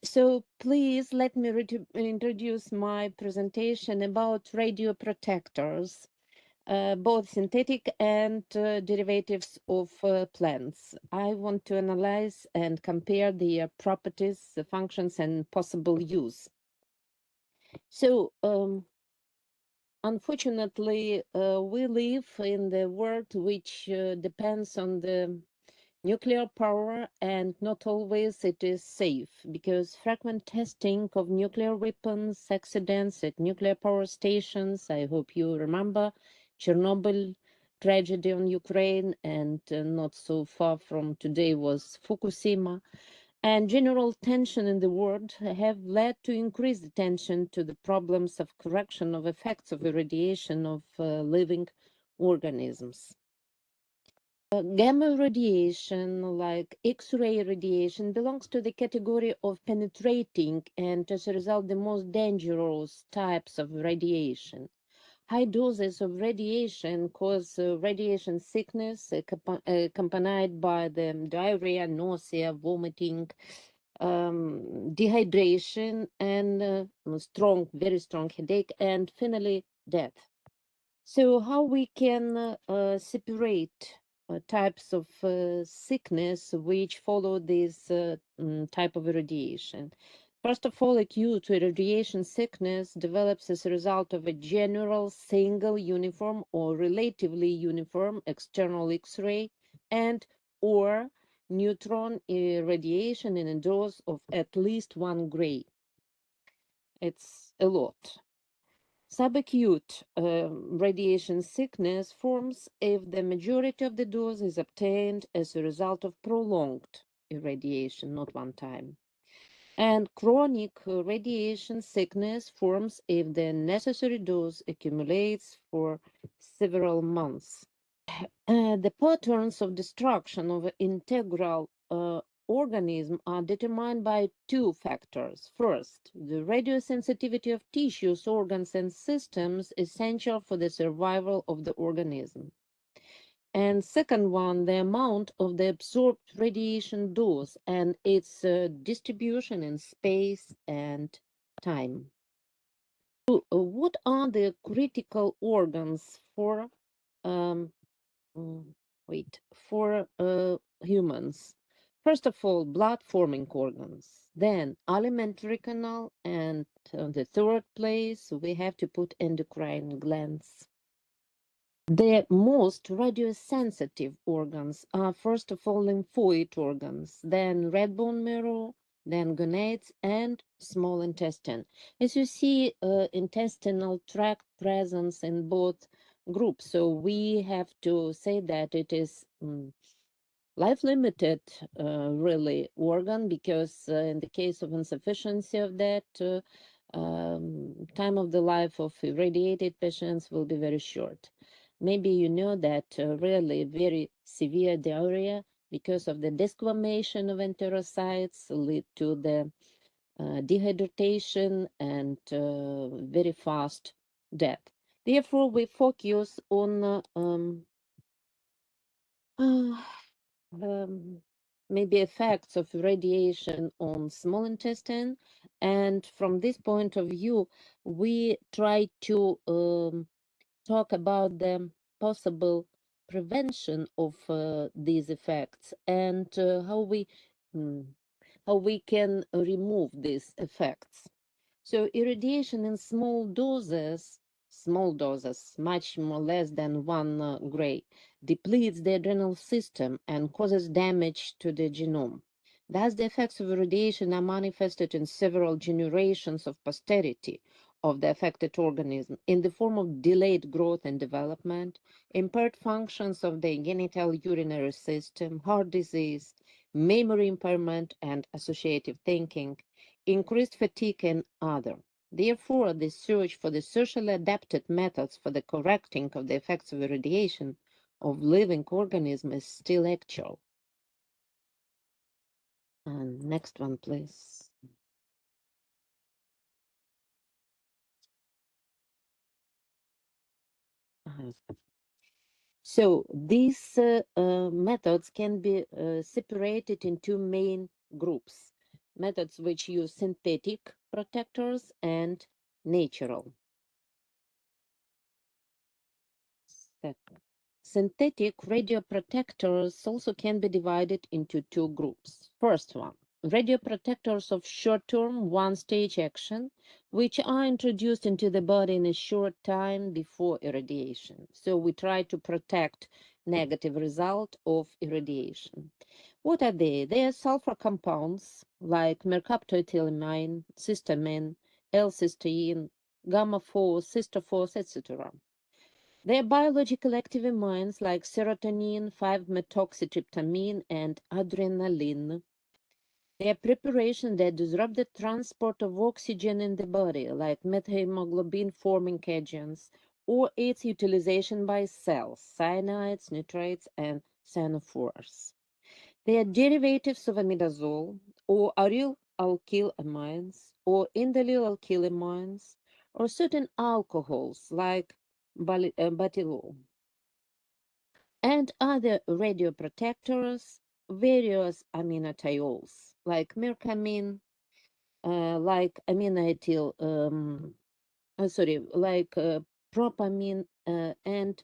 So please let me introduce my presentation about radioprotectors, both synthetic and derivatives of plants. I want to analyze and compare their properties, the functions, and possible use. So, unfortunately, we live in the world which depends on the nuclear power, and not always it is safe because frequent testing of nuclear weapons, accidents at nuclear power stations. I hope you remember Chernobyl tragedy on Ukraine, and not so far from today was Fukushima. And general tension in the world have led to increased attention to the problems of correction of effects of irradiation of living organisms. Gamma radiation, like X-ray radiation, belongs to the category of penetrating and, as a result, the most dangerous types of radiation. High doses of radiation cause radiation sickness, accompanied by the diarrhea, nausea, vomiting, dehydration, and very strong headache, and finally, death. So how we can separate types of sickness which follow this type of irradiation? First of all, acute irradiation sickness develops as a result of a general single uniform or relatively uniform external X-ray and or neutron irradiation in a dose of at least 1 gray. It's a lot. Subacute radiation sickness forms if the majority of the dose is obtained as a result of prolonged irradiation, not one time. And chronic radiation sickness forms if the necessary dose accumulates for several months. The patterns of destruction of integral organism are determined by two factors. First, the radiosensitivity of tissues, organs, and systems essential for the survival of the organism. And second one, the amount of the absorbed radiation dose and its distribution in space and time. So, what are the critical organs for um, Mm, for humans. First of all, blood forming organs, then alimentary canal, and on the third place, we have to put endocrine glands. The most radiosensitive organs are, first of all, lymphoid organs, then red bone marrow, then gonads, and small intestine. As you see, intestinal tract presence in both groups. So we have to say that it is life limited, really, organ because in the case of insufficiency of that, time of the life of irradiated patients will be very short. Maybe you know that really very severe diarrhea because of the desquamation of enterocytes lead to the dehydration and very fast death. Therefore, we focus on uh, um, maybe effects of radiation on small intestine. And from this point of view, we try to talk about the possible prevention of these effects and mm, how we can remove these effects. So irradiation in small doses, much more less than 1 gray, depletes the adrenal system and causes damage to the genome. Thus, the effects of irradiation are manifested in several generations of posterity of the affected organism in the form of delayed growth and development, impaired functions of the genital urinary system, heart disease, memory impairment, and associative thinking, increased fatigue, and other. Therefore, the search for the socially adapted methods for the correcting of the effects of irradiation of living organisms is still actual. And next one, please. Uh, So these methods can be separated in two main groups. methods which use synthetic protectors and natural. Second, synthetic radioprotectors also can be divided into two groups. First one, radioprotectors of short-term one-stage action, which are introduced into the body in a short time before irradiation. So we try to protect negative result of irradiation. What are they? They are sulfur compounds like mercaptoethylamine, cysteamine, L-cysteine, gamma-4, cystophos, etc. They are biological active amines like serotonin, 5-methoxytryptamine, and adrenaline. They are preparations that disrupt the transport of oxygen in the body, like methemoglobin-forming agents, or its utilization by cells, cyanides, nitrates, and cyanophores. They are derivatives of imidazole, or aryl alkyl amines, or indolyl alkyl amines, or certain alcohols like butylol, and other radioprotectors, various aminotiols like mercamine, like aminoethyl, like propamine, and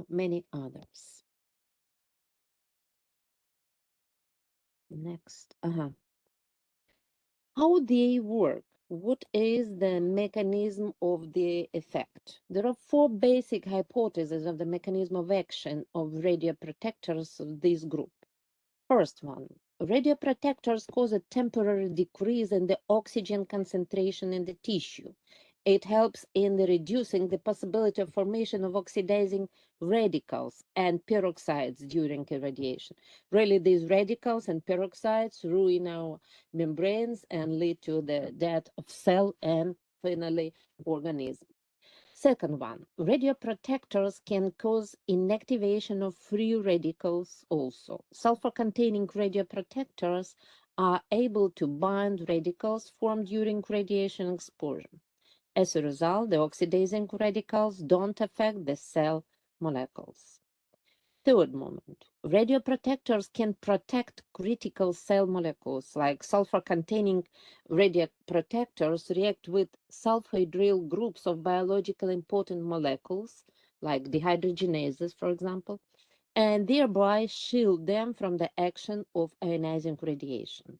many others. Next. How they work? What is the mechanism of the effect? There are four basic hypotheses of the mechanism of action of radioprotectors of this group. First one, radioprotectors cause a temporary decrease in the oxygen concentration in the tissue. It helps in reducing the possibility of formation of oxidizing radicals and peroxides during irradiation. Really, these radicals and peroxides ruin our membranes and lead to the death of cell and finally organism. Second one, radioprotectors can cause inactivation of free radicals also. Sulfur-containing radioprotectors are able to bind radicals formed during radiation exposure. As a result, the oxidizing radicals don't affect the cell molecules. Third moment, radioprotectors can protect critical cell molecules, like sulfur-containing radioprotectors react with sulfhydryl groups of biologically important molecules, like dehydrogenases, for example, and thereby shield them from the action of ionizing radiation.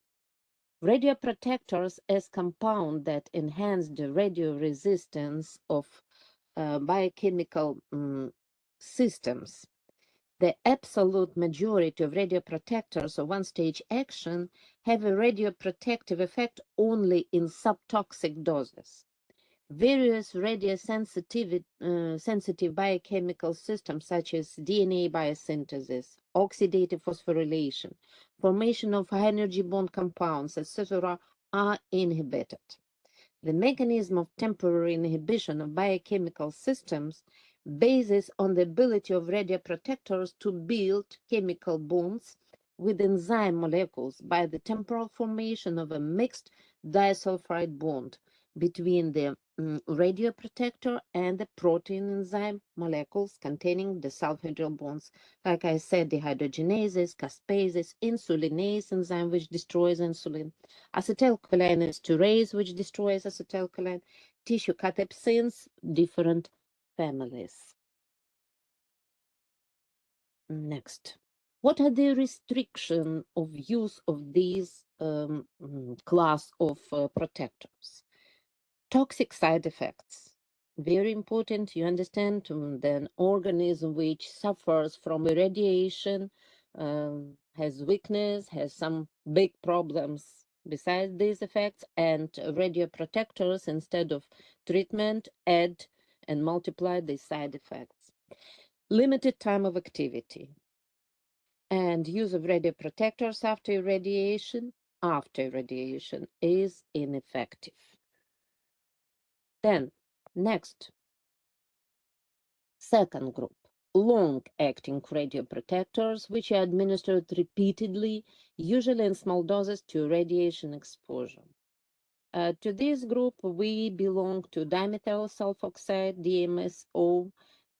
Radioprotectors as compounds that enhance the radioresistance of biochemical systems. The absolute majority of radioprotectors of one-stage action have a radioprotective effect only in subtoxic doses. Various sensitive biochemical systems such as DNA biosynthesis, oxidative phosphorylation, formation of high-energy bond compounds, etc., are inhibited. The mechanism of temporary inhibition of biochemical systems bases on the ability of radioprotectors to build chemical bonds with enzyme molecules by the temporal formation of a mixed disulfide bond between the radioprotector and the protein enzyme molecules containing the sulfhydryl bonds. Like I said, dehydrogenases, caspases, insulinase enzyme which destroys insulin, acetylcholinesterase which destroys acetylcholine, tissue cathepsins, different families. Next. What are the restrictions of use of these class of protectors? Toxic side effects. Very important, you understand, the organism which suffers from irradiation has weakness, has some big problems besides these effects, and radioprotectors, instead of treatment, add and multiply these side effects. Limited time of activity and use of radioprotectors after irradiation is ineffective. Then, next, second group, long-acting radioprotectors, which are administered repeatedly, usually in small doses to radiation exposure. To this group, we belong to dimethyl sulfoxide, DMSO,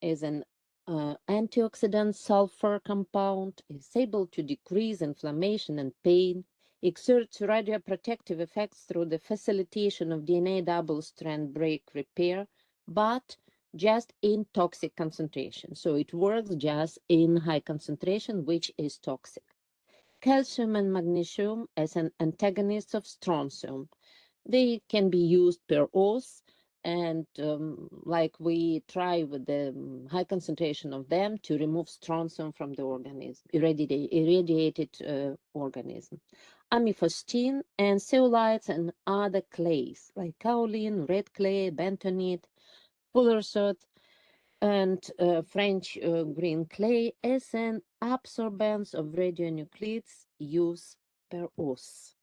is an antioxidant sulfur compound, is able to decrease inflammation and pain, exerts radioprotective effects through the facilitation of DNA double-strand break repair, but just in toxic concentration. So it works just in high concentration, which is toxic. Calcium and magnesium as an antagonist of strontium. They can be used per os, and like we try with the high concentration of them to remove strontium from the organism, irradiated organism. Amifostine and zeolites and other clays like kaolin, red clay, bentonite, fuller's earth, and French green clay as an absorbance of radionuclides use per os.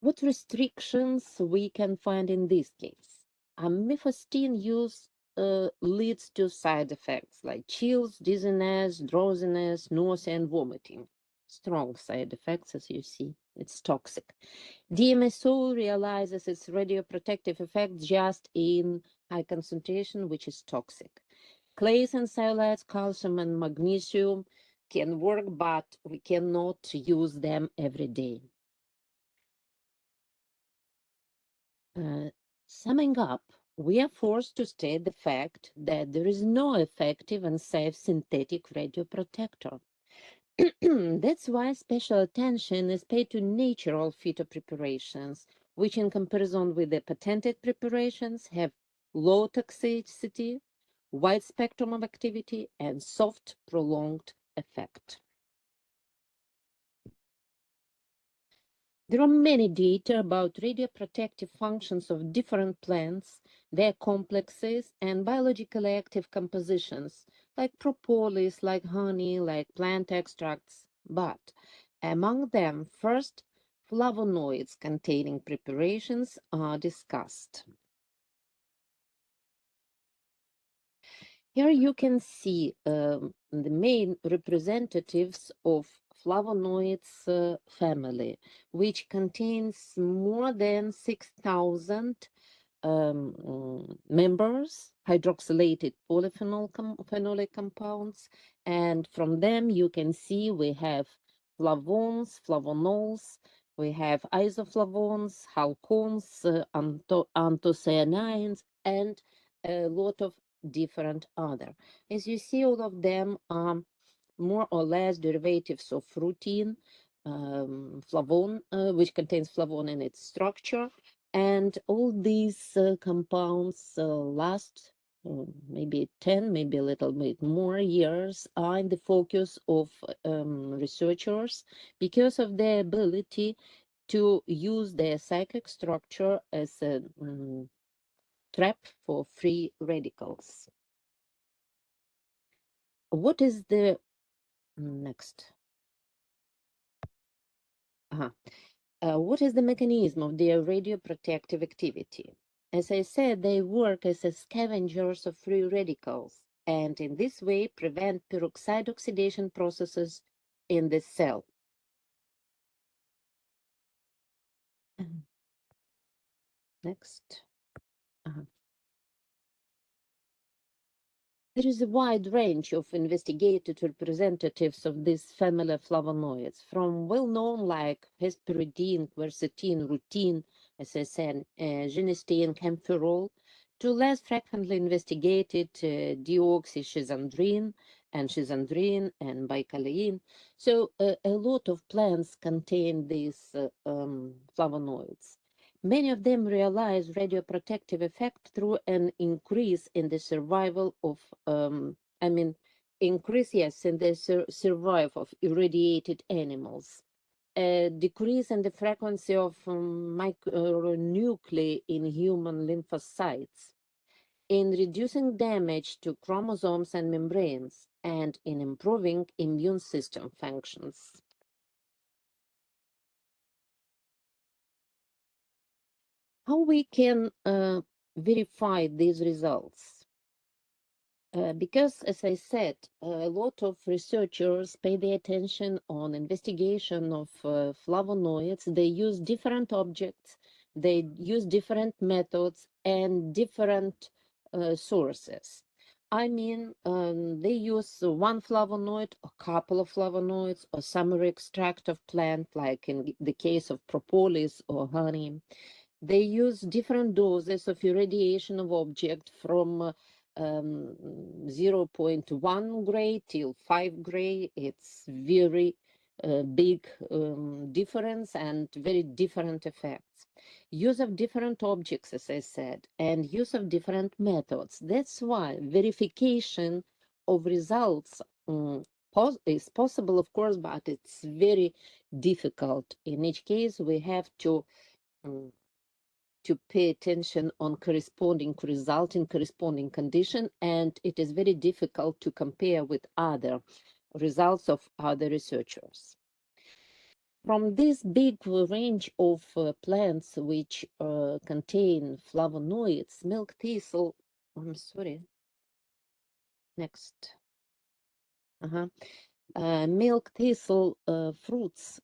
What restrictions we can find in this case? Amifostine use leads to side effects like chills, dizziness, drowsiness, nausea, and vomiting. Strong side effects, as you see. It's toxic. DMSO realizes its radioprotective effect just in high concentration, which is toxic. Clays and zeolites, calcium and magnesium can work, but we cannot use them every day. Summing up, we are forced to state the fact that there is no effective and safe synthetic radioprotector. That's why special attention is paid to natural phytopreparations, which in comparison with the patented preparations have low toxicity, wide spectrum of activity, and soft, prolonged effect. There are many data about radioprotective functions of different plants, their complexes, and biologically active compositions, like propolis, like honey, like plant extracts. But among them, first, flavonoids containing preparations are discussed. Here you can see the main representatives of flavonoids family, which contains more than 6,000 members, hydroxylated phenolic compounds, and from them you can see we have flavones, flavonols, we have isoflavones, halcones, anthocyanins, and a lot of different other. As you see, all of them are more or less derivatives of rutin, flavone, which contains flavone in its structure, and all these compounds last maybe 10, maybe a little bit more years, are in the focus of researchers because of their ability to use their psychic structure as a trap for free radicals. What is the next? Uh-huh. What is the mechanism of their radioprotective activity? As I said, they work as scavengers of free radicals, and in this way prevent peroxide oxidation processes in the cell. Next. Uh-huh. There is a wide range of investigated representatives of this family of flavonoids, from well-known like hesperidine, quercetin, rutin, as I said, genistein, camphorol, to less frequently investigated deoxyschizandrine and schizandrine and bicalein. So a lot of plants contain these flavonoids. Many of them realize radioprotective effect through an increase in the survival of, increase, yes, in the survival of irradiated animals, a decrease in the frequency of micronuclei in human lymphocytes, in reducing damage to chromosomes and membranes, and in improving immune system functions. How we can verify these results? Because, as I said, a lot of researchers pay the attention on investigation of flavonoids. They use different objects, they use different methods and different sources. I mean, they use one flavonoid, a couple of flavonoids, or summary extract of plant, like in the case of propolis or honey. They use different doses of irradiation of object from zero point 0.1 gray till 5 gray. It's very big difference and very different effects. Use of different objects, as I said, and use of different methods. That's why verification of results is possible, of course, but it's very difficult. In each case, we have um, to pay attention on corresponding result in corresponding condition, and it is very difficult to compare with other results of other researchers. From this big range of plants which contain flavonoids, milk thistle, I'm sorry, next. Uh-huh. Milk thistle fruits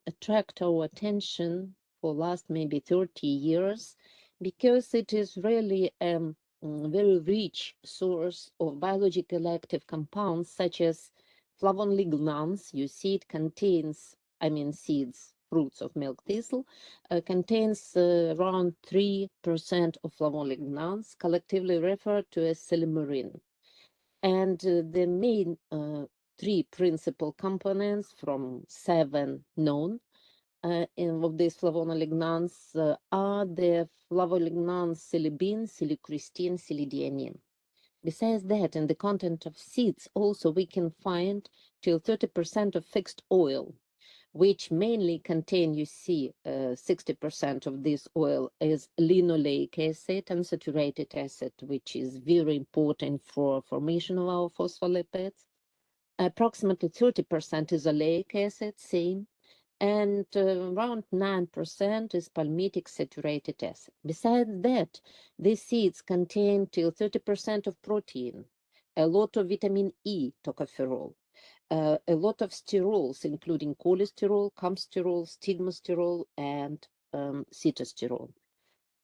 attract our attention for last maybe 30 years because it is really a very rich source of biologically active compounds such as flavonolignans. You see it contains, I mean seeds, fruits of milk thistle, contains around 3% of flavonolignans, collectively referred to as silymarin. And the main three principal components from 7 known of these flavonolignans are the flavolignans silibin, silicristin, silidianin. Besides that, in the content of seeds, also we can find till 30% of fixed oil, which mainly contain, you see, 60% of this oil is linoleic acid, unsaturated acid, which is very important for formation of our phospholipids. Approximately 30% is oleic acid, same, and around 9% is palmitic saturated acid. Besides that, these seeds contain till 30% of protein, a lot of vitamin E, tocopherol, a lot of sterols, including cholesterol, comsterol, stigmasterol, and citosterol.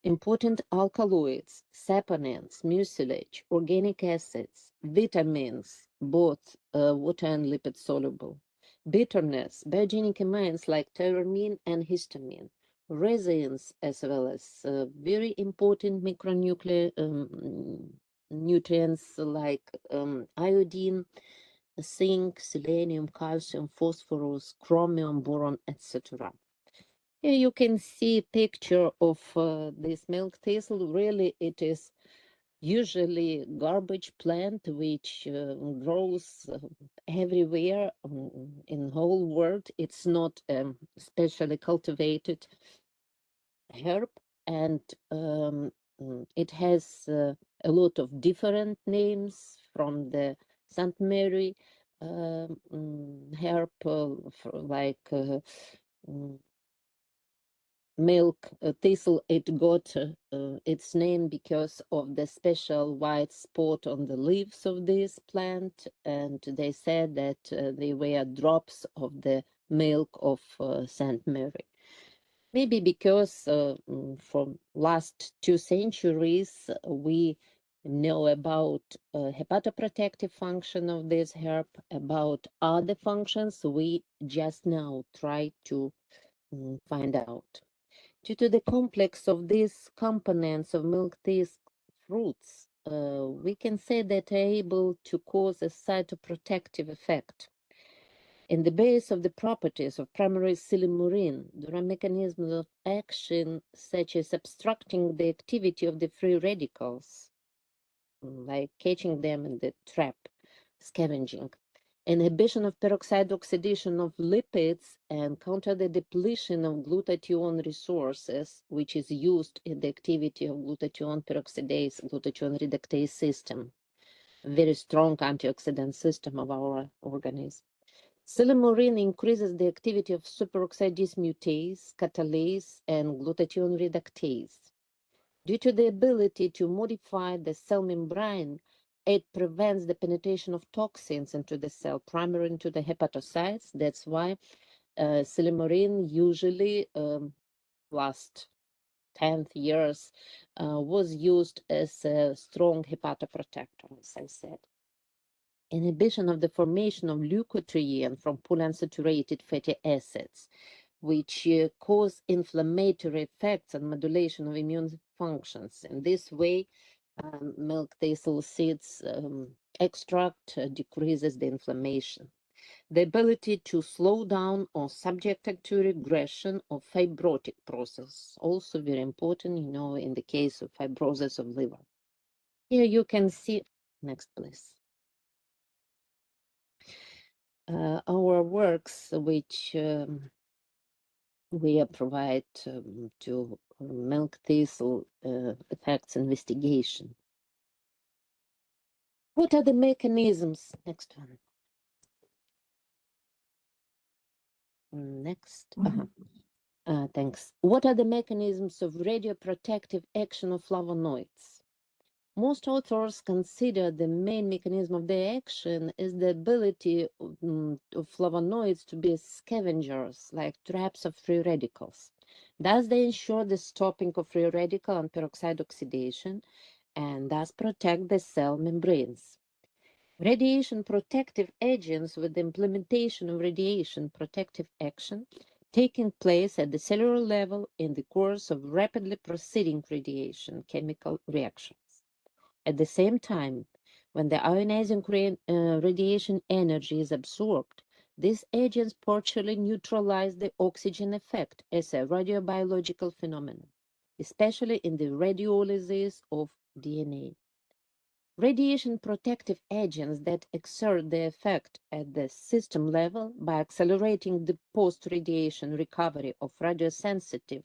Important alkaloids, saponins, mucilage, organic acids, vitamins, both water and lipid soluble, bitterness, biogenic amines like tyramine and histamine, resins, as well as very important micronuclear nutrients like iodine, zinc, selenium, calcium, phosphorus, chromium, boron, etc. Here you can see a picture of this milk thistle. Really, it is usually garbage plant which grows everywhere in whole world. It's not specially cultivated herb, and it has a lot of different names from the St. Mary herb, like milk thistle. It got its name because of the special white spot on the leaves of this plant, and they said that they were drops of the milk of St. Mary. Maybe because from last 2 centuries we know about hepatoprotective function of this herb, about other functions we just now try to find out. Due to the complex of these components of milk tea fruits, we can say that they're able to cause a cytoprotective effect. In the base of the properties of primary silymarin, there are mechanisms of action such as obstructing the activity of the free radicals, like catching them in the trap, scavenging, inhibition of peroxide oxidation of lipids, and counter the depletion of glutathione resources, which is used in the activity of glutathione peroxidase, glutathione reductase system, a very strong antioxidant system of our organism. Silymarin increases the activity of superoxide dismutase, catalase, and glutathione reductase. Due to the ability to modify the cell membrane, it prevents the penetration of toxins into the cell, primarily into the hepatocytes. That's why silymarin usually lasts 10th years, was used as a strong hepatoprotector, as I said. Inhibition of the formation of leukotriene from polyunsaturated fatty acids, which cause inflammatory effects and modulation of immune functions. In this way, milk thistle seeds extract decreases the inflammation. The ability to slow down or subject to regression of fibrotic process, also very important, in the case of fibrosis of liver. Here you can see, next please. Our works, which we provide to milk thistle effects investigation. What are the mechanisms? Next one. Next. Thanks. What are the mechanisms of radioprotective action of flavonoids? Most authors consider the main mechanism of their action is the ability of flavonoids to be scavengers, like traps of free radicals. Thus, they ensure the stopping of free radical and peroxide oxidation, and thus protect the cell membranes. Radiation protective agents with the implementation of radiation protective action taking place at the cellular level in the course of rapidly proceeding radiation chemical reactions. At the same time, when the ionizing radiation energy is absorbed, these agents partially neutralize the oxygen effect as a radiobiological phenomenon, especially in the radiolysis of DNA. Radiation protective agents that exert their effect at the system level by accelerating the post-radiation recovery of radiosensitive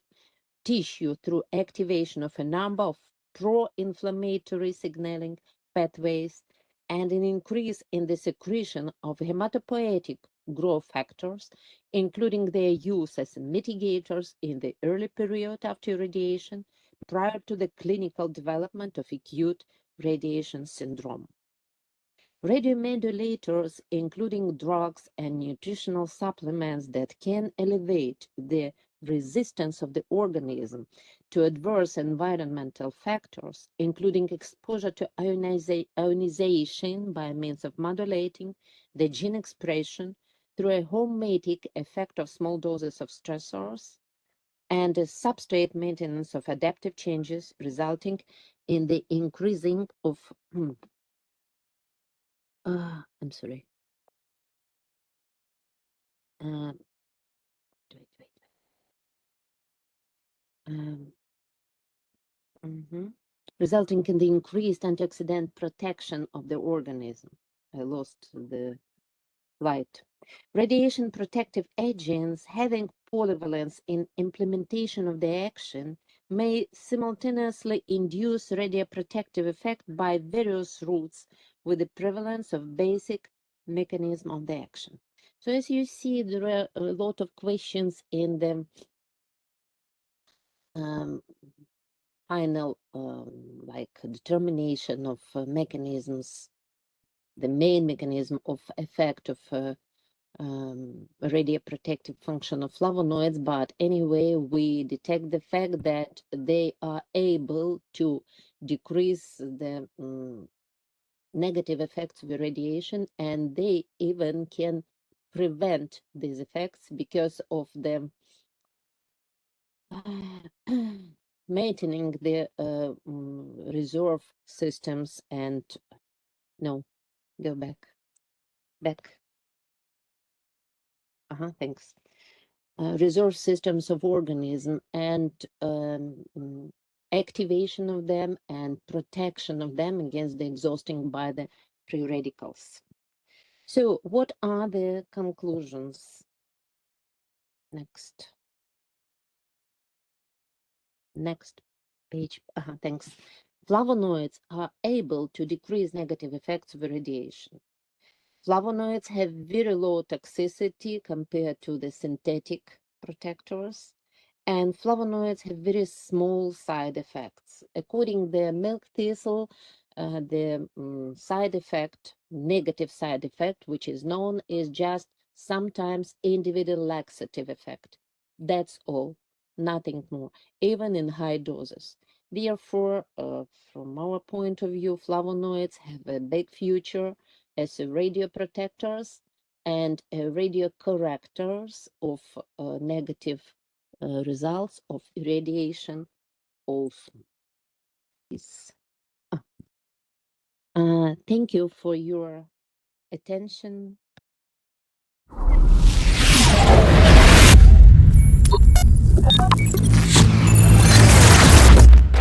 tissue through activation of a number of pro-inflammatory signaling pathways and an increase in the secretion of hematopoietic growth factors, including their use as mitigators in the early period after radiation prior to the clinical development of acute radiation syndrome. Radiomodulators, including drugs and nutritional supplements that can elevate the resistance of the organism to adverse environmental factors, including exposure to ionization by means of modulating the gene expression through a homeostatic effect of small doses of stressors, and a substrate maintenance of adaptive changes resulting in the increasing of I'm sorry. Um, wait. Um, Resulting in the increased antioxidant protection of the organism. I lost the light. Radiation protective agents having polyvalence in implementation of the action may simultaneously induce radioprotective effect by various routes with the prevalence of basic mechanism of the action. So as you see, there are a lot of questions in the final like determination of mechanisms, the main mechanism of effect of radioprotective function of flavonoids, but anyway, we detect the fact that they are able to decrease the negative effects of radiation, and they even can prevent these effects because of the maintaining the reserve systems and no, go back. Thanks. Reserve systems of organism and activation of them and protection of them against the exhausting by the free radicals. So what are the conclusions? Next page. Thanks. Flavonoids are able to decrease negative effects of radiation. Flavonoids have very low toxicity compared to the synthetic protectors, and flavonoids have very small side effects. According to the milk thistle, the negative side effect, which is known, is just sometimes individual laxative effect. That's all. nothing more, even in high doses. Therefore, from our point of view, flavonoids have a big future as a radioprotectors and radio correctors of negative results of irradiation also. Yes. Thank you for your attention.